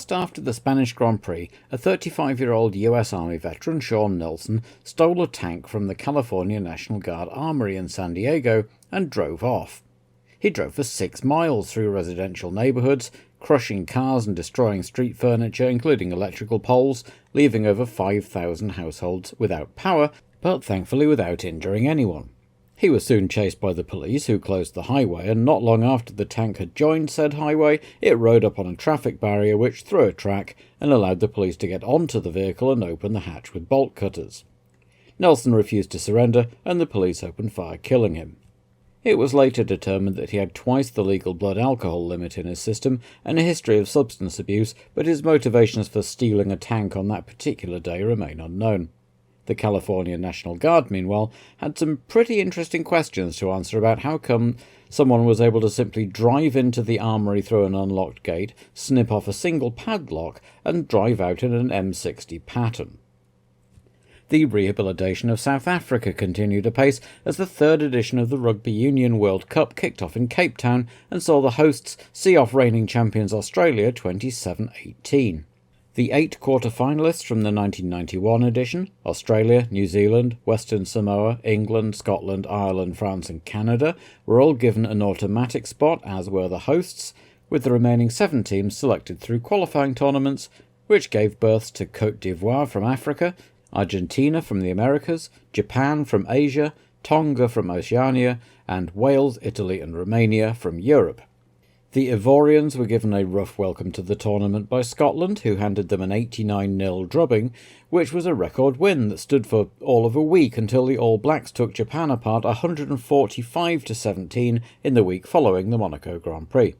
Just after the Spanish Grand Prix, a 35-year-old US Army veteran, Sean Nelson, stole a tank from the California National Guard Armory in San Diego and drove off. He drove for 6 miles through residential neighborhoods, crushing cars and destroying street furniture, including electrical poles, leaving over 5,000 households without power, but thankfully without injuring anyone. He was soon chased by the police, who closed the highway, and not long after the tank had joined said highway, it rode up on a traffic barrier which threw a track and allowed the police to get onto the vehicle and open the hatch with bolt cutters. Nelson refused to surrender, and the police opened fire, killing him. It was later determined that he had twice the legal blood alcohol limit in his system and a history of substance abuse, but his motivations for stealing a tank on that particular day remain unknown. The California National Guard, meanwhile, had some pretty interesting questions to answer about how come someone was able to simply drive into the armory through an unlocked gate, snip off a single padlock, and drive out in an M60 pattern. The rehabilitation of South Africa continued apace as the third edition of the Rugby Union World Cup kicked off in Cape Town and saw the hosts see off reigning champions Australia 27-18. The 8 quarter-finalists from the 1991 edition, Australia, New Zealand, Western Samoa, England, Scotland, Ireland, France and Canada, were all given an automatic spot, as were the hosts, with the remaining 7 teams selected through qualifying tournaments, which gave birth to Côte d'Ivoire from Africa, Argentina from the Americas, Japan from Asia, Tonga from Oceania, and Wales, Italy and Romania from Europe. The Ivorians were given a rough welcome to the tournament by Scotland, who handed them an 89-0 drubbing, which was a record win that stood for all of a week until the All Blacks took Japan apart 145-17 in the week following the Monaco Grand Prix.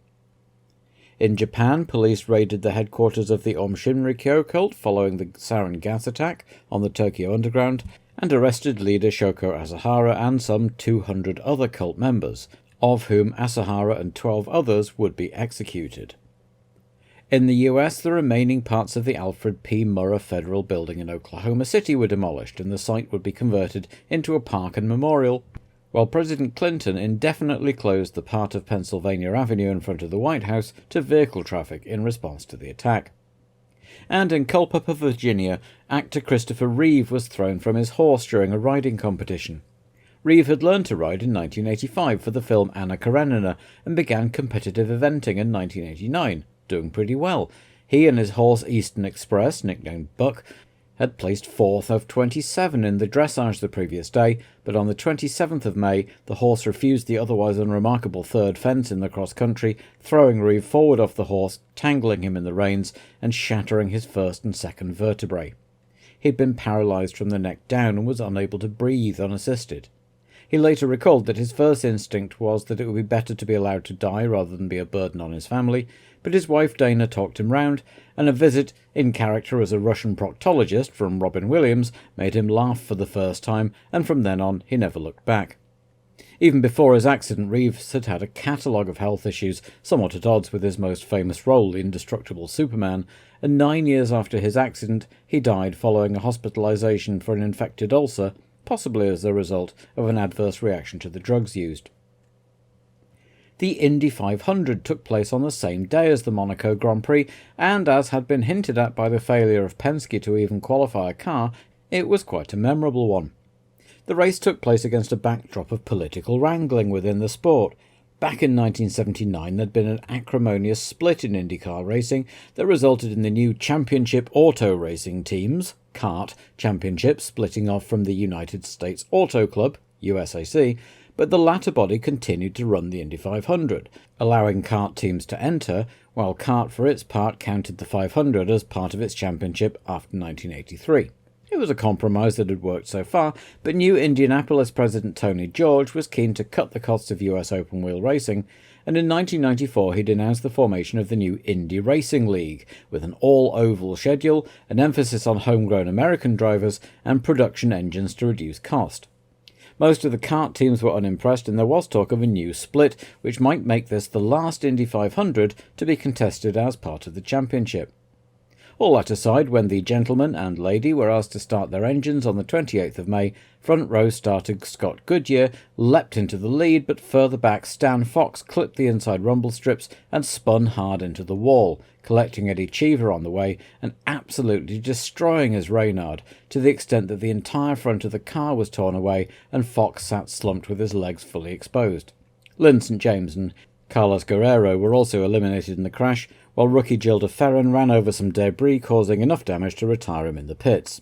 In Japan, police raided the headquarters of the Aum Shinrikyo cult following the sarin gas attack on the Tokyo Underground, and arrested leader Shoko Asahara and some 200 other cult members, of whom Asahara and 12 others would be executed. In the US, the remaining parts of the Alfred P. Murrah Federal Building in Oklahoma City were demolished, and the site would be converted into a park and memorial, while President Clinton indefinitely closed the part of Pennsylvania Avenue in front of the White House to vehicle traffic in response to the attack. And in Culpeper, Virginia, actor Christopher Reeve was thrown from his horse during a riding competition. Reeve had learned to ride in 1985 for the film Anna Karenina and began competitive eventing in 1989, doing pretty well. He and his horse Eastern Express, nicknamed Buck, had placed 4th of 27 in the dressage the previous day, but on the 27th of May, the horse refused the otherwise unremarkable third fence in the cross-country, throwing Reeve forward off the horse, tangling him in the reins, and shattering his first and second vertebrae. He'd been paralysed from the neck down and was unable to breathe unassisted. He later recalled that his first instinct was that it would be better to be allowed to die rather than be a burden on his family, but his wife Dana talked him round, and a visit, in character as a Russian proctologist from Robin Williams, made him laugh for the first time, and from then on he never looked back. Even before his accident, Reeves had had a catalogue of health issues, somewhat at odds with his most famous role, the indestructible Superman, and 9 years after his accident he died following a hospitalisation for an infected ulcer, possibly as a result of an adverse reaction to the drugs used. The Indy 500 took place on the same day as the Monaco Grand Prix, and as had been hinted at by the failure of Penske to even qualify a car, it was quite a memorable one. The race took place against a backdrop of political wrangling within the sport. Back in 1979 there'd been an acrimonious split in IndyCar racing that resulted in the new Championship Auto Racing Teams, CART, Championship splitting off from the United States Auto Club, USAC, but the latter body continued to run the Indy 500, allowing CART teams to enter, while CART for its part counted the 500 as part of its championship after 1983. It was a compromise that had worked so far, but new Indianapolis president Tony George was keen to cut the costs of US open-wheel racing, and in 1994 he announced the formation of the new Indy Racing League, with an all-oval schedule, an emphasis on homegrown American drivers, and production engines to reduce cost. Most of the kart teams were unimpressed, and there was talk of a new split, which might make this the last Indy 500 to be contested as part of the championship. All that aside, when the gentleman and lady were asked to start their engines on the 28th of May, front row starter Scott Goodyear leapt into the lead, but further back Stan Fox clipped the inside rumble strips and spun hard into the wall, collecting Eddie Cheever on the way and absolutely destroying his Renault, to the extent that the entire front of the car was torn away and Fox sat slumped with his legs fully exposed. Lynn St James and Carlos Guerrero were also eliminated in the crash, while rookie Gilda Ferran ran over some debris, causing enough damage to retire him in the pits.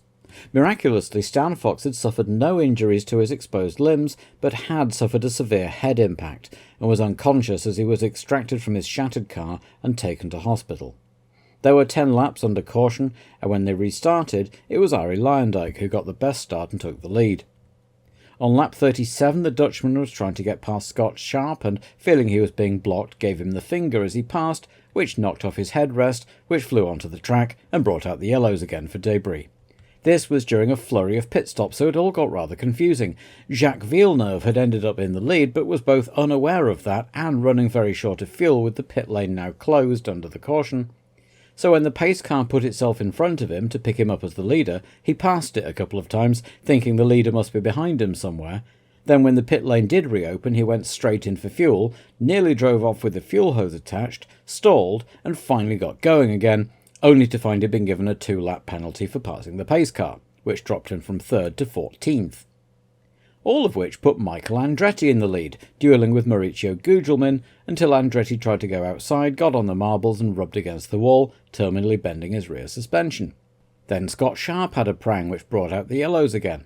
Miraculously, Stan Fox had suffered no injuries to his exposed limbs, but had suffered a severe head impact, and was unconscious as he was extracted from his shattered car and taken to hospital. There were 10 laps under caution, and when they restarted, it was Arie Luyendyk who got the best start and took the lead. On lap 37, the Dutchman was trying to get past Scott Sharp and, feeling he was being blocked, gave him the finger as he passed, which knocked off his headrest, which flew onto the track and brought out the yellows again for debris. This was during a flurry of pit stops, so it all got rather confusing. Jacques Villeneuve had ended up in the lead, but was both unaware of that and running very short of fuel, with the pit lane now closed under the caution. So when the pace car put itself in front of him to pick him up as the leader, he passed it a couple of times, thinking the leader must be behind him somewhere. Then when the pit lane did reopen, he went straight in for fuel, nearly drove off with the fuel hose attached, stalled, and finally got going again, only to find he'd been given a 2-lap penalty for passing the pace car, which dropped him from 3rd to 14th. All of which put Michael Andretti in the lead, duelling with Maurizio Gugelmin, until Andretti tried to go outside, got on the marbles and rubbed against the wall, terminally bending his rear suspension. Then Scott Sharp had a prang which brought out the yellows again.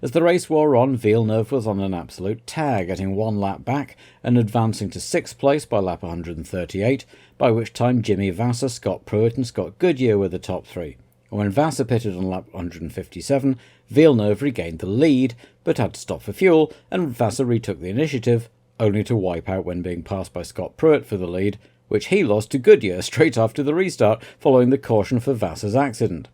As the race wore on, Villeneuve was on an absolute tear, getting 1 lap back and advancing to 6th place by lap 138, by which time Jimmy Vasser, Scott Pruitt and Scott Goodyear were the top 3. And when Vasser pitted on lap 157, Villeneuve regained the lead, but had to stop for fuel, and Vasser retook the initiative, only to wipe out when being passed by Scott Pruitt for the lead, which he lost to Goodyear straight after the restart, following the caution for Vasser's accident.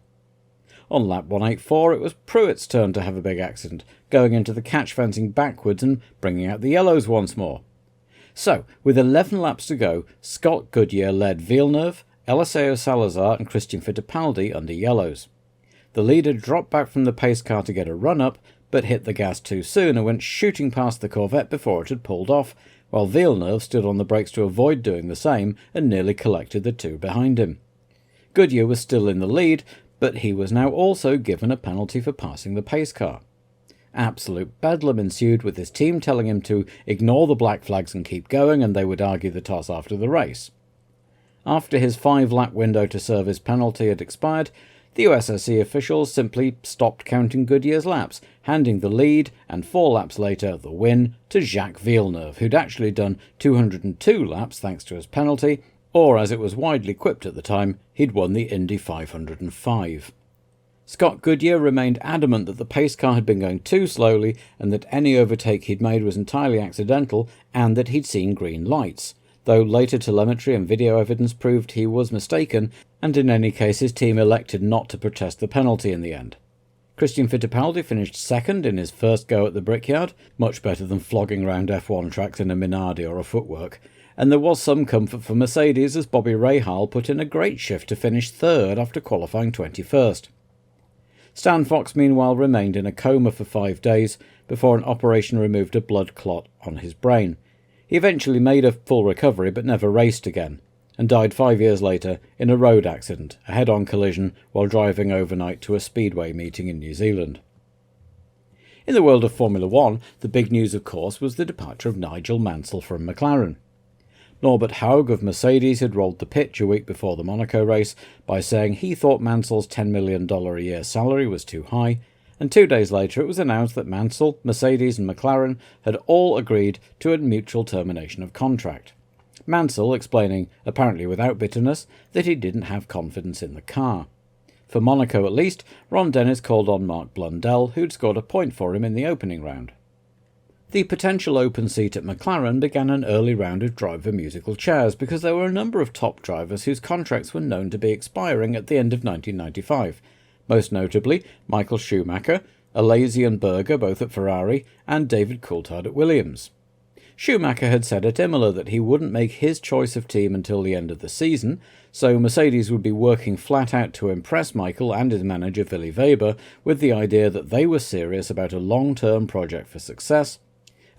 On lap 184, it was Pruitt's turn to have a big accident, going into the catch fencing backwards and bringing out the yellows once more. So, with 11 laps to go, Scott Goodyear led Villeneuve, Eliseo Salazar and Christian Fittipaldi under yellows. The leader dropped back from the pace car to get a run-up, but hit the gas too soon and went shooting past the Corvette before it had pulled off, while Villeneuve stood on the brakes to avoid doing the same and nearly collected the 2 behind him. Goodyear was still in the lead, but he was now also given a penalty for passing the pace car. Absolute bedlam ensued, with his team telling him to ignore the black flags and keep going, and they would argue the toss after the race. After his 5-lap window to serve his penalty had expired, the USSC officials simply stopped counting Goodyear's laps, handing the lead, and 4 laps later the win, to Jacques Villeneuve, who'd actually done 202 laps thanks to his penalty, or as it was widely quipped at the time, he'd won the Indy 505. Scott Goodyear remained adamant that the pace car had been going too slowly and that any overtake he'd made was entirely accidental and that he'd seen green lights, though later telemetry and video evidence proved he was mistaken, and in any case his team elected not to protest the penalty in the end. Christian Fittipaldi finished 2nd in his first go at the Brickyard, much better than flogging round F1 tracks in a Minardi or a Footwork, and there was some comfort for Mercedes as Bobby Rahal put in a great shift to finish 3rd after qualifying 21st. Stan Fox meanwhile remained in a coma for 5 days before an operation removed a blood clot on his brain. He eventually made a full recovery but never raced again, and died 5 years later in a road accident, a head-on collision while driving overnight to a speedway meeting in New Zealand. In the world of Formula One, the big news of course was the departure of Nigel Mansell from McLaren. Norbert Haug of Mercedes had rolled the pitch a week before the Monaco race by saying he thought Mansell's $10 million a year salary was too high, and 2 days later it was announced that Mansell, Mercedes and McLaren had all agreed to a mutual termination of contract. Mansell explaining, apparently without bitterness, that he didn't have confidence in the car. For Monaco at least, Ron Dennis called on Mark Blundell, who'd scored a point for him in the opening round. The potential open seat at McLaren began an early round of driver musical chairs because there were a number of top drivers whose contracts were known to be expiring at the end of 1995, most notably Michael Schumacher, Alesi and Berger both at Ferrari, and David Coulthard at Williams. Schumacher had said at Imola that he wouldn't make his choice of team until the end of the season, so Mercedes would be working flat out to impress Michael and his manager Willy Weber with the idea that they were serious about a long-term project for success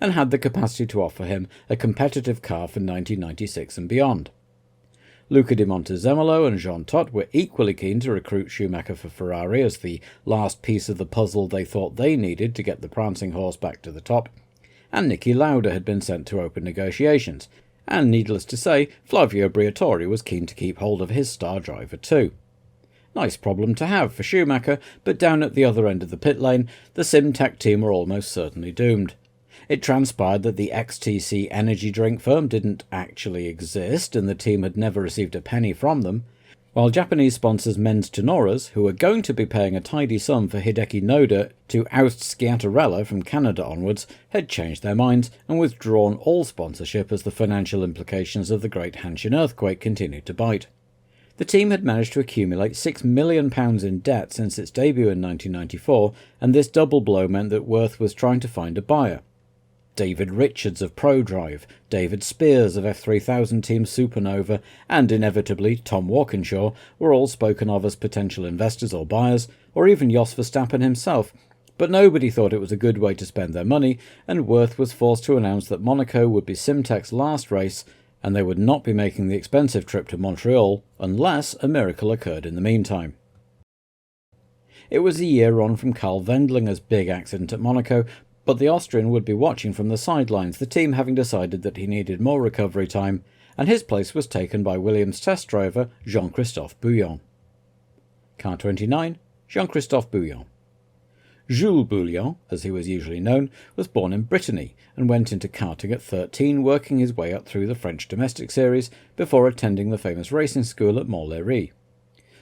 and had the capacity to offer him a competitive car for 1996 and beyond. Luca di Montezemolo and Jean Todt were equally keen to recruit Schumacher for Ferrari as the last piece of the puzzle they thought they needed to get the prancing horse back to the top, and Niki Lauda had been sent to open negotiations, and needless to say, Flavio Briatore was keen to keep hold of his star driver too. Nice problem to have for Schumacher, but down at the other end of the pit lane, the SimTech team were almost certainly doomed. It transpired that the XTC energy drink firm didn't actually exist, and the team had never received a penny from them, while Japanese sponsors Men's Tenoras, who were going to be paying a tidy sum for Hideki Noda to oust Schiatarella from Canada onwards, had changed their minds and withdrawn all sponsorship as the financial implications of the Great Hanshin earthquake continued to bite. The team had managed to accumulate £6 million in debt since its debut in 1994, and this double blow meant that Worth was trying to find a buyer. David Richards of ProDrive, David Spears of F3000 Team Supernova, and inevitably Tom Walkinshaw were all spoken of as potential investors or buyers, or even Jos Verstappen himself, but nobody thought it was a good way to spend their money, and Worth was forced to announce that Monaco would be SimTech's last race, and they would not be making the expensive trip to Montreal unless a miracle occurred in the meantime. It was a year on from Karl Wendlinger's big accident at Monaco, but the Austrian would be watching from the sidelines, the team having decided that he needed more recovery time, and his place was taken by Williams test driver Jean-Christophe Bouillon. Car 29, Jean-Christophe Bouillon. Jules Bouillon, as he was usually known, was born in Brittany and went into karting at 13, working his way up through the French domestic series before attending the famous racing school at Montlhéry.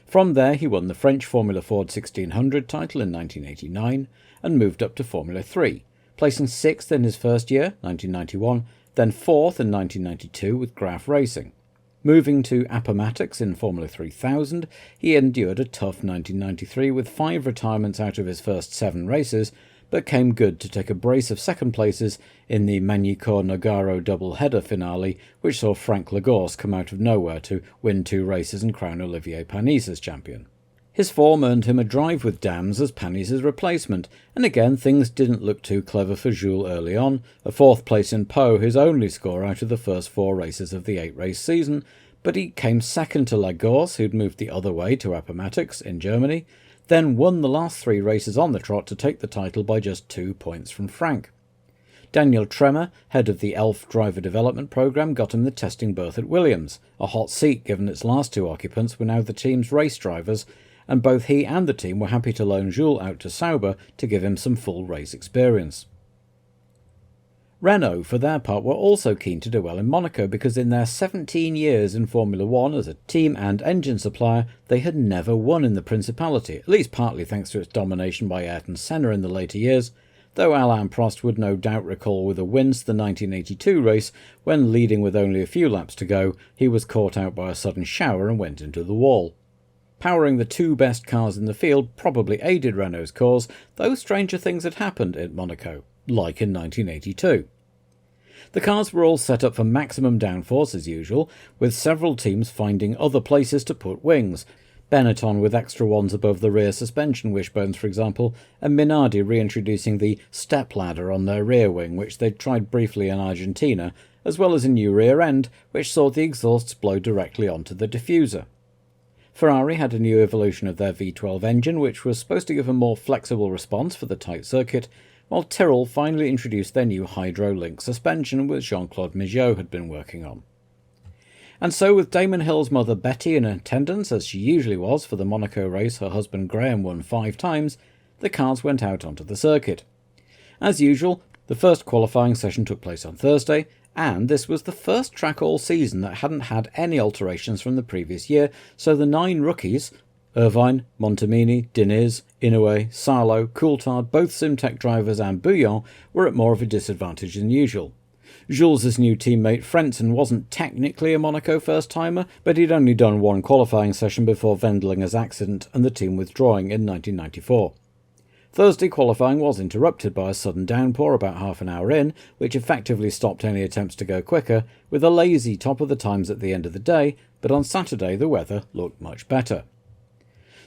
From there he won the French Formula Ford 1600 title in 1989 and moved up to Formula 3, placing 6th in his first year, 1991, then 4th in 1992 with Graf Racing. Moving to Appomattox in Formula 3000, he endured a tough 1993 with 5 retirements out of his first 7 races, but came good to take a brace of second places in the Magny-Cours-Nogaro double-header finale, which saw Frank Lagorce come out of nowhere to win 2 races and crown Olivier Panis as champion. His form earned him a drive with Dams as Panis' replacement, and again things didn't look too clever for Jules early on, a 4th place in Pau his only score out of the first 4 races of the 8-race season, but he came second to Lagorce, who'd moved the other way to Appomattox in Germany, then won the last 3 races on the trot to take the title by just 2 points from Frank. Daniel Tremor, head of the ELF driver development programme, got him the testing berth at Williams, a hot seat given its last 2 occupants were now the team's race drivers, and both he and the team were happy to loan Jules out to Sauber to give him some full race experience. Renault, for their part, were also keen to do well in Monaco because in their 17 years in Formula 1 as a team and engine supplier, they had never won in the Principality, at least partly thanks to its domination by Ayrton Senna in the later years, though Alain Prost would no doubt recall with a wince the 1982 race when, leading with only a few laps to go, he was caught out by a sudden shower and went into the wall. Powering the 2 best cars in the field probably aided Renault's cause, though stranger things had happened at Monaco, like in 1982. The cars were all set up for maximum downforce as usual, with several teams finding other places to put wings, Benetton with extra ones above the rear suspension wishbones for example, and Minardi reintroducing the step ladder on their rear wing which they'd tried briefly in Argentina, as well as a new rear end which saw the exhausts blow directly onto the diffuser. Ferrari had a new evolution of their V12 engine which was supposed to give a more flexible response for the tight circuit, while Tyrrell finally introduced their new Hydro-Link suspension which Jean-Claude Migeot had been working on. And so, with Damon Hill's mother Betty in attendance, as she usually was for the Monaco race her husband Graham won 5 times, the cars went out onto the circuit. As usual, the first qualifying session took place on Thursday, and this was the first track all season that hadn't had any alterations from the previous year, so the 9 rookies, Irvine, Montemini, Diniz, Inoue, Salo, Coulthard, both SimTech drivers and Bouillon, were at more of a disadvantage than usual. Jules' new teammate Frentzen wasn't technically a Monaco first-timer, but he'd only done 1 qualifying session before Wendlinger's accident and the team withdrawing in 1994. Thursday qualifying was interrupted by a sudden downpour about half an hour in, which effectively stopped any attempts to go quicker, with a lazy top of the times at the end of the day, but on Saturday the weather looked much better.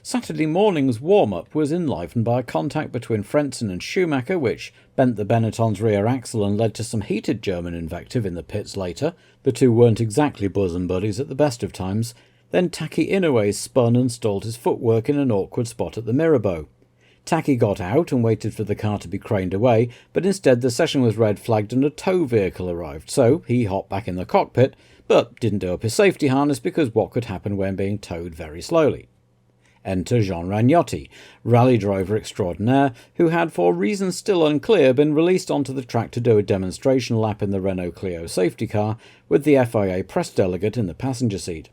Saturday morning's warm-up was enlivened by a contact between Frentzen and Schumacher, which bent the Benetton's rear axle and led to some heated German invective in the pits later. The two weren't exactly bosom buddies at the best of times. Then Taki Inoue spun and stalled his footwork in an awkward spot at the Mirabeau. Taki got out and waited for the car to be craned away, but instead the session was red flagged and a tow vehicle arrived, so he hopped back in the cockpit, but didn't do up his safety harness because what could happen when being towed very slowly. Enter Jean Alesi, rally driver extraordinaire, who had, for reasons still unclear, been released onto the track to do a demonstration lap in the Renault Clio safety car, with the FIA press delegate in the passenger seat.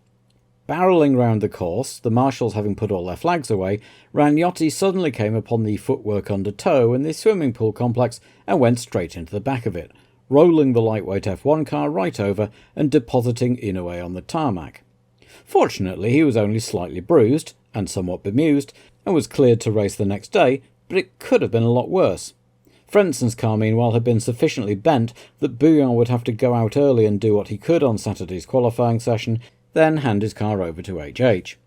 Barrelling round the course, the marshals having put all their flags away, Ragnotti suddenly came upon the footwork under tow in the swimming pool complex and went straight into the back of it, rolling the lightweight F1 car right over and depositing Inoue on the tarmac. Fortunately, he was only slightly bruised and somewhat bemused, and was cleared to race the next day, but it could have been a lot worse. Frentzen's car, meanwhile, had been sufficiently bent that Bouillon would have to go out early and do what he could on Saturday's qualifying session, then hand his car over to HH.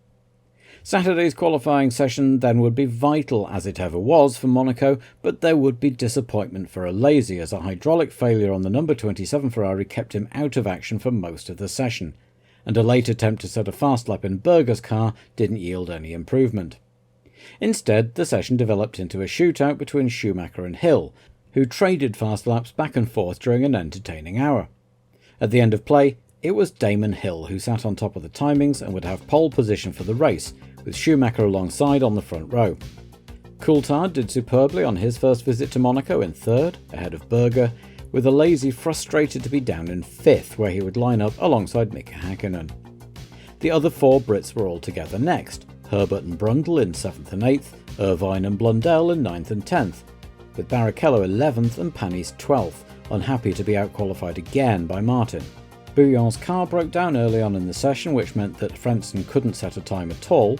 Saturday's qualifying session then would be vital, as it ever was, for Monaco, but there would be disappointment for Alesi, as a hydraulic failure on the number 27 Ferrari kept him out of action for most of the session, and a late attempt to set a fast lap in Berger's car didn't yield any improvement. Instead, the session developed into a shootout between Schumacher and Hill, who traded fast laps back and forth during an entertaining hour. At the end of play, it was Damon Hill who sat on top of the timings and would have pole position for the race, with Schumacher alongside on the front row. Coulthard did superbly on his first visit to Monaco in third, ahead of Berger, with Alesi frustrated to be down in fifth, where he would line up alongside Mika Hakkinen. The other four Brits were all together next, Herbert and Brundle in 7th and 8th, Irvine and Blundell in 9th and 10th, with Barrichello 11th and Panis 12th, unhappy to be outqualified again by Martin. Bouillon's car broke down early on in the session, which meant that Frentzen couldn't set a time at all,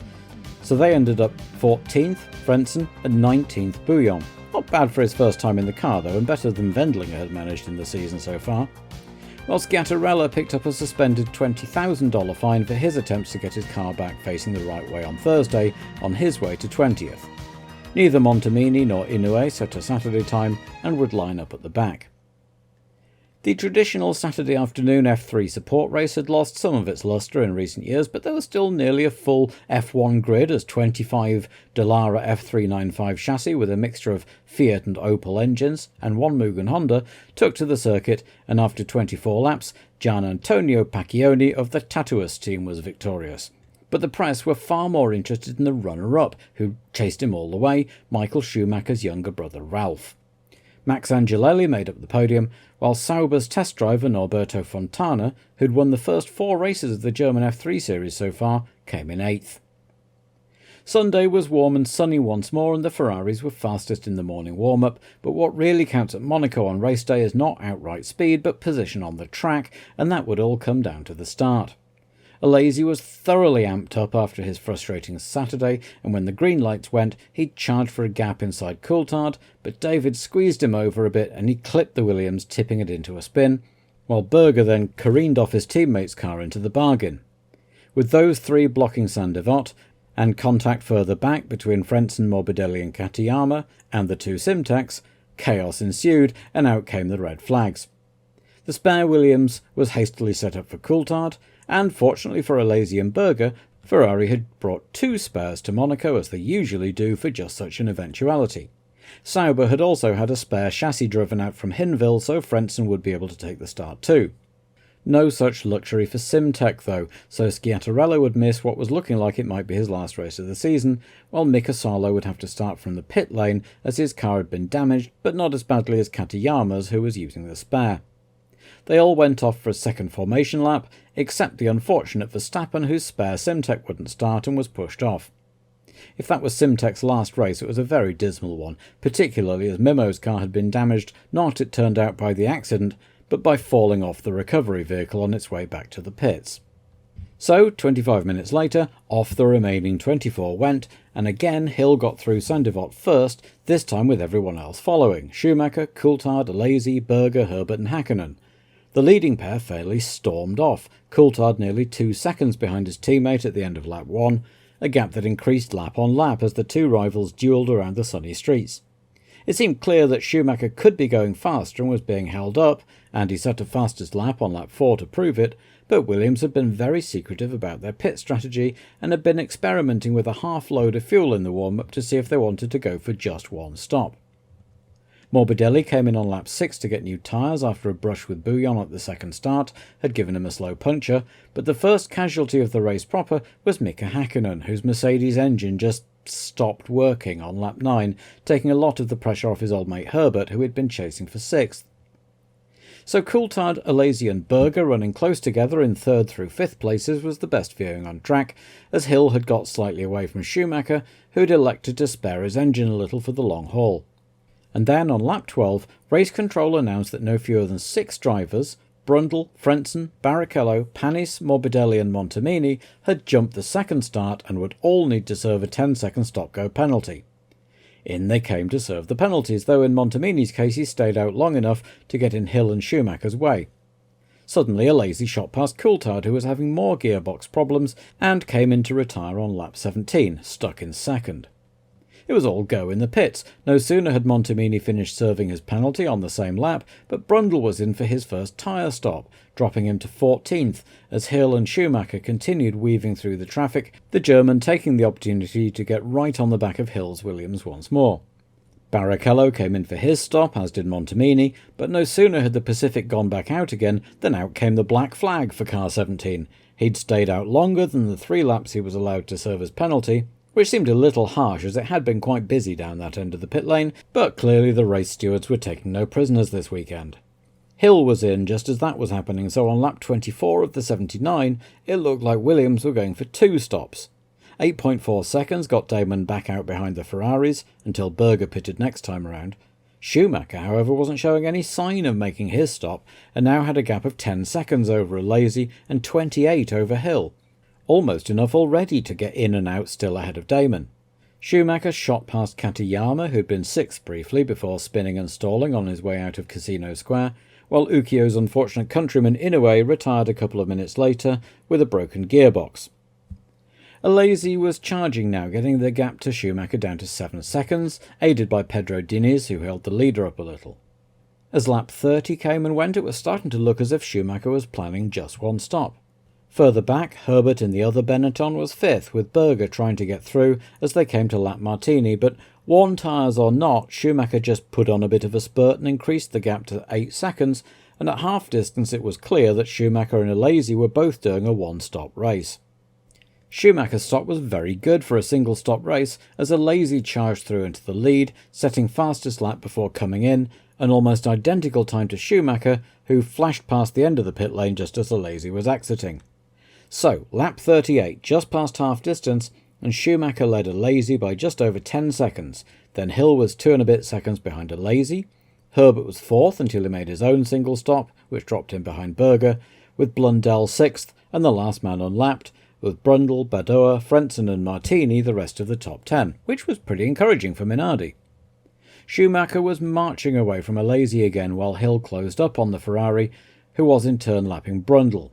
so they ended up 14th, Frentzen, and 19th Bouillon. Not bad for his first time in the car though, and better than Wendlinger had managed in the season so far. While Sciattarella picked up a suspended $20,000 fine for his attempts to get his car back facing the right way on Thursday, on his way to 20th. Neither Montemini nor Inoue set a Saturday time and would line up at the back. The traditional Saturday afternoon F3 support race had lost some of its lustre in recent years, but there was still nearly a full F1 grid as 25 Dallara F395 chassis with a mixture of Fiat and Opel engines and one Mugen Honda took to the circuit, and after 24 laps, Gian Antonio Pacchioni of the Tatuus team was victorious. But the press were far more interested in the runner-up, who chased him all the way, Michael Schumacher's younger brother Ralph. Max Angelelli made up the podium, while Sauber's test driver Norberto Fontana, who'd won the first 4 races of the German F3 series so far, came in 8th. Sunday was warm and sunny once more, and the Ferraris were fastest in the morning warm-up, but what really counts at Monaco on race day is not outright speed, but position on the track, and that would all come down to the start. Alesi was thoroughly amped up after his frustrating Saturday, and when the green lights went, he charged for a gap inside Coulthard, but David squeezed him over a bit and he clipped the Williams, tipping it into a spin, while Berger then careened off his teammate's car into the bargain. With those three blocking Saint-Devote, and contact further back between Frentzen, Morbidelli and Katayama, and the two Simtecs, chaos ensued and out came the red flags. The spare Williams was hastily set up for Coulthard, and fortunately for Alesi and Berger, Ferrari had brought 2 spares to Monaco, as they usually do for just such an eventuality. Sauber had also had a spare chassis driven out from Hinwil, so Frentzen would be able to take the start too. No such luxury for Simtech though, so Sciattarella would miss what was looking like it might be his last race of the season, while Mika Salo would have to start from the pit lane as his car had been damaged, but not as badly as Katayama's, who was using the spare. They all went off for a second formation lap, except the unfortunate Verstappen, whose spare Simtech wouldn't start and was pushed off. If that was Simtech's last race, it was a very dismal one, particularly as Mimo's car had been damaged, not, it turned out, by the accident, but by falling off the recovery vehicle on its way back to the pits. So, 25 minutes later, off the remaining 24 went, and again Hill got through Saint-Devote first, this time with everyone else following: Schumacher, Coulthard, Alesi, Berger, Herbert and Hakkinen. The leading pair fairly stormed off, Coulthard nearly 2 seconds behind his teammate at the end of lap 1, a gap that increased lap on lap as the two rivals duelled around the sunny streets. It seemed clear that Schumacher could be going faster and was being held up, and he set a fastest lap on lap 4 to prove it, but Williams had been very secretive about their pit strategy and had been experimenting with a half load of fuel in the warm-up to see if they wanted to go for just one stop. Morbidelli came in on lap 6 to get new tyres after a brush with Bouillon at the second start had given him a slow puncture, but the first casualty of the race proper was Mika Hakkinen, whose Mercedes engine just stopped working on lap 9, taking a lot of the pressure off his old mate Herbert, who had been chasing for 6th. So Coulthard, Alesi and Berger running close together in 3rd through 5th places was the best viewing on track, as Hill had got slightly away from Schumacher, who had elected to spare his engine a little for the long haul. And then on lap 12, race control announced that no fewer than 6 drivers, Brundle, Frentzen, Barrichello, Panis, Morbidelli and Montemini, had jumped the second start and would all need to serve a 10-second stop-go penalty. In they came to serve the penalties, though in Montemini's case he stayed out long enough to get in Hill and Schumacher's way. Suddenly Alesi shot past Coulthard, who was having more gearbox problems, and came in to retire on lap 17, stuck in second. It was all go in the pits. No sooner had Montemini finished serving his penalty on the same lap, but Brundle was in for his first tyre stop, dropping him to 14th, as Hill and Schumacher continued weaving through the traffic, the German taking the opportunity to get right on the back of Hill's Williams once more. Barrichello came in for his stop, as did Montemini, but no sooner had the Pacific gone back out again than out came the black flag for car 17. He'd stayed out longer than the 3 laps he was allowed to serve as penalty, which seemed a little harsh as it had been quite busy down that end of the pit lane, but clearly the race stewards were taking no prisoners this weekend. Hill was in just as that was happening, so on lap 24 of the 79, it looked like Williams were going for 2 stops. 8.4 seconds got Damon back out behind the Ferraris, until Berger pitted next time around. Schumacher, however, wasn't showing any sign of making his stop, and now had a gap of 10 seconds over Alesi and 28 over Hill. Almost enough already to get in and out still ahead of Damon. Schumacher shot past Katayama, who'd been 6th briefly before spinning and stalling on his way out of Casino Square, while Ukio's unfortunate countryman Inoue retired a couple of minutes later with a broken gearbox. Alesi was charging now, getting the gap to Schumacher down to 7 seconds, aided by Pedro Diniz, who held the leader up a little. As lap 30 came and went, it was starting to look as if Schumacher was planning just one stop. Further back, Herbert in the other Benetton was 5th, with Berger trying to get through as they came to lap Martini, but worn tyres or not, Schumacher just put on a bit of a spurt and increased the gap to 8 seconds, and at half distance it was clear that Schumacher and Alesi were both doing a one-stop race. Schumacher's stop was very good for a single-stop race, as Alesi charged through into the lead, setting fastest lap before coming in, an almost identical time to Schumacher, who flashed past the end of the pit lane just as Alesi was exiting. So, lap 38, just past half distance, and Schumacher led Alesi by just over 10 seconds. Then Hill was 2 and a bit seconds behind Alesi. Herbert was 4th until he made his own single stop, which dropped him behind Berger, with Blundell 6th and the last man unlapped, with Brundle, Badoer, Frentzen and Martini the rest of the top 10, which was pretty encouraging for Minardi. Schumacher was marching away from Alesi again while Hill closed up on the Ferrari, who was in turn lapping Brundle.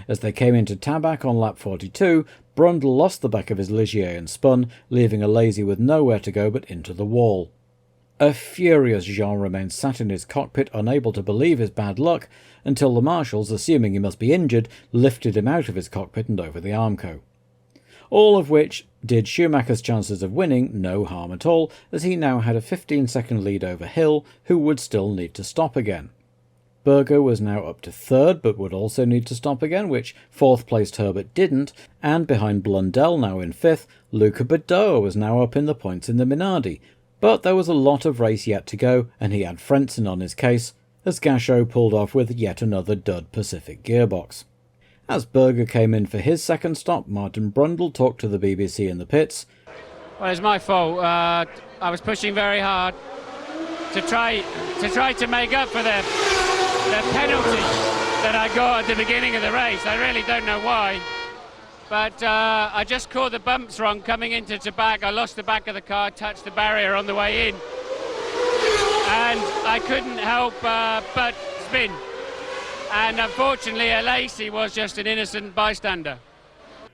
As they came into Tabac on lap 42, Brundle lost the back of his Ligier and spun, leaving Alesi with nowhere to go but into the wall. A furious Jean remained sat in his cockpit, unable to believe his bad luck, until the marshals, assuming he must be injured, lifted him out of his cockpit and over the Armco. All of which did Schumacher's chances of winning no harm at all, as he now had a 15-second lead over Hill, who would still need to stop again. Berger was now up to 3rd, but would also need to stop again, which 4th-placed Herbert didn't, and behind Blundell, now in 5th, Luca Badoer was now up in the points in the Minardi. But there was a lot of race yet to go, and he had Frentzen on his case, as Gachot pulled off with yet another dud Pacific gearbox. As Berger came in for his second stop, Martin Brundle talked to the BBC in the pits. Well, it's my fault. I was pushing very hard to try to make up for the penalty that I got at the beginning of the race. I really don't know why. but I just caught the bumps wrong coming into back. I lost the back of the car, touched the barrier on the way in, and I couldn't help but spin. And unfortunately, Alesi was just an innocent bystander.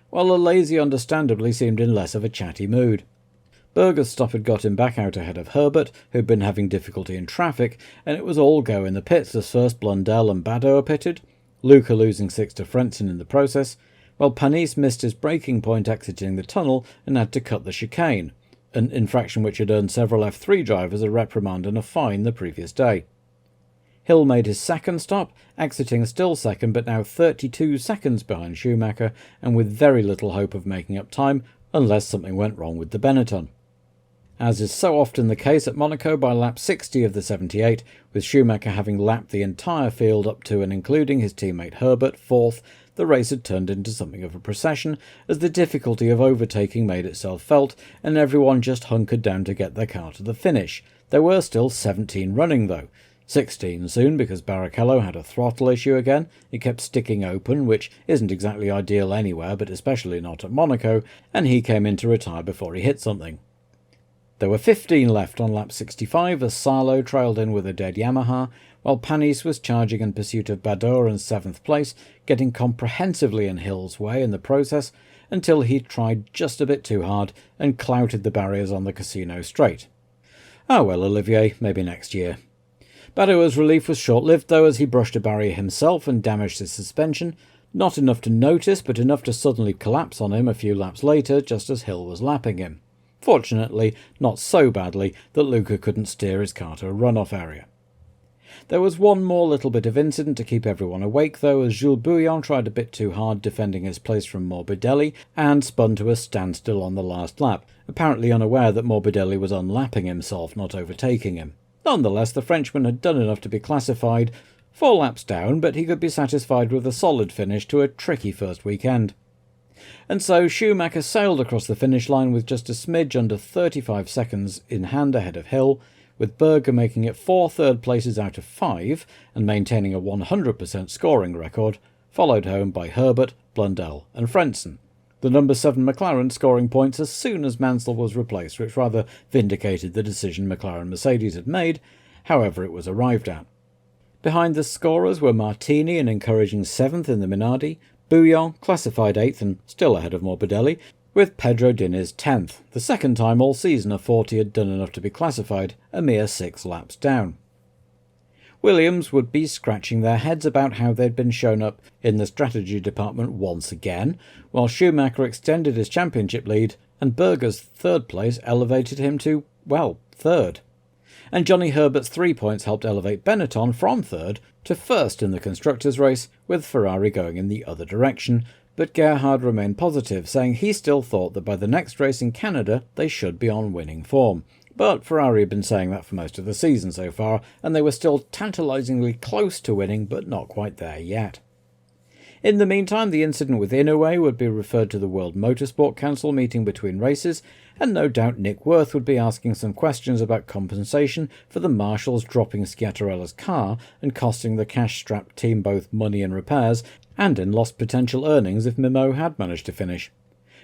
While Alesi understandably seemed in less of a chatty mood. Berger's stop had got him back out ahead of Herbert, who'd been having difficulty in traffic, and it was all go in the pits as first Blundell and Badeau pitted, Luca losing 6 to Frentzen in the process, while Panis missed his braking point exiting the tunnel and had to cut the chicane, an infraction which had earned several F3 drivers a reprimand and a fine the previous day. Hill made his second stop, exiting still second but now 32 seconds behind Schumacher and with very little hope of making up time unless something went wrong with the Benetton. As is so often the case at Monaco, by lap 60 of the 78, with Schumacher having lapped the entire field up to and including his teammate Herbert fourth, the race had turned into something of a procession as the difficulty of overtaking made itself felt and everyone just hunkered down to get their car to the finish. There were still 17 running though. 16 soon because Barrichello had a throttle issue again. It kept sticking open, which isn't exactly ideal anywhere, but especially not at Monaco, and he came in to retire before he hit something. There were 15 left on lap 65 as Salo trailed in with a dead Yamaha, while Panis was charging in pursuit of Badour in 7th place, getting comprehensively in Hill's way in the process until he tried just a bit too hard and clouted the barriers on the Casino straight. Oh well, Olivier, maybe next year. Badeau's relief was short-lived though, as he brushed a barrier himself and damaged his suspension, not enough to notice but enough to suddenly collapse on him a few laps later just as Hill was lapping him. Fortunately, not so badly that Luca couldn't steer his car to a runoff area. There was one more little bit of incident to keep everyone awake though, as Jules Bouillon tried a bit too hard defending his place from Morbidelli and spun to a standstill on the last lap, apparently unaware that Morbidelli was unlapping himself, not overtaking him. Nonetheless, the Frenchman had done enough to be classified 4 laps down, but he could be satisfied with a solid finish to a tricky first weekend. And so Schumacher sailed across the finish line with just a smidge under 35 seconds in hand ahead of Hill, with Berger making it 4 third places out of 5 and maintaining a 100% scoring record, followed home by Herbert, Blundell and Frentzen. The number 7 McLaren scoring points as soon as Mansell was replaced, which rather vindicated the decision McLaren-Mercedes had made, however it was arrived at. Behind the scorers were Martini, an encouraging 7th in the Minardi, Bouillon, classified 8th and still ahead of Morbidelli, with Pedro Diniz 10th, the second time all season a 40 had done enough to be classified, a mere 6 laps down. Williams would be scratching their heads about how they'd been shown up in the strategy department once again, while Schumacher extended his championship lead and Berger's 3rd place elevated him to, well, 3rd. And Johnny Herbert's 3 points helped elevate Benetton from 3rd to 1st in the constructors' race, with Ferrari going in the other direction, but Gerhard remained positive, saying he still thought that by the next race in Canada they should be on winning form. But Ferrari had been saying that for most of the season so far, and they were still tantalisingly close to winning, but not quite there yet. In the meantime, the incident with Inoue would be referred to the World Motorsport Council meeting between races, and no doubt Nick Worth would be asking some questions about compensation for the marshals dropping Schiattarella's car and costing the cash-strapped team both money in repairs and in lost potential earnings if Mimo had managed to finish.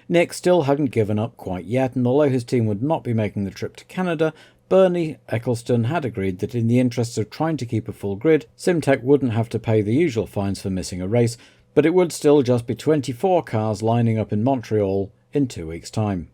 Nick still hadn't given up quite yet, and although his team would not be making the trip to Canada, Bernie Eccleston had agreed that in the interests of trying to keep a full grid, Simtech wouldn't have to pay the usual fines for missing a race, but it would still just be 24 cars lining up in Montreal in 2 weeks' time.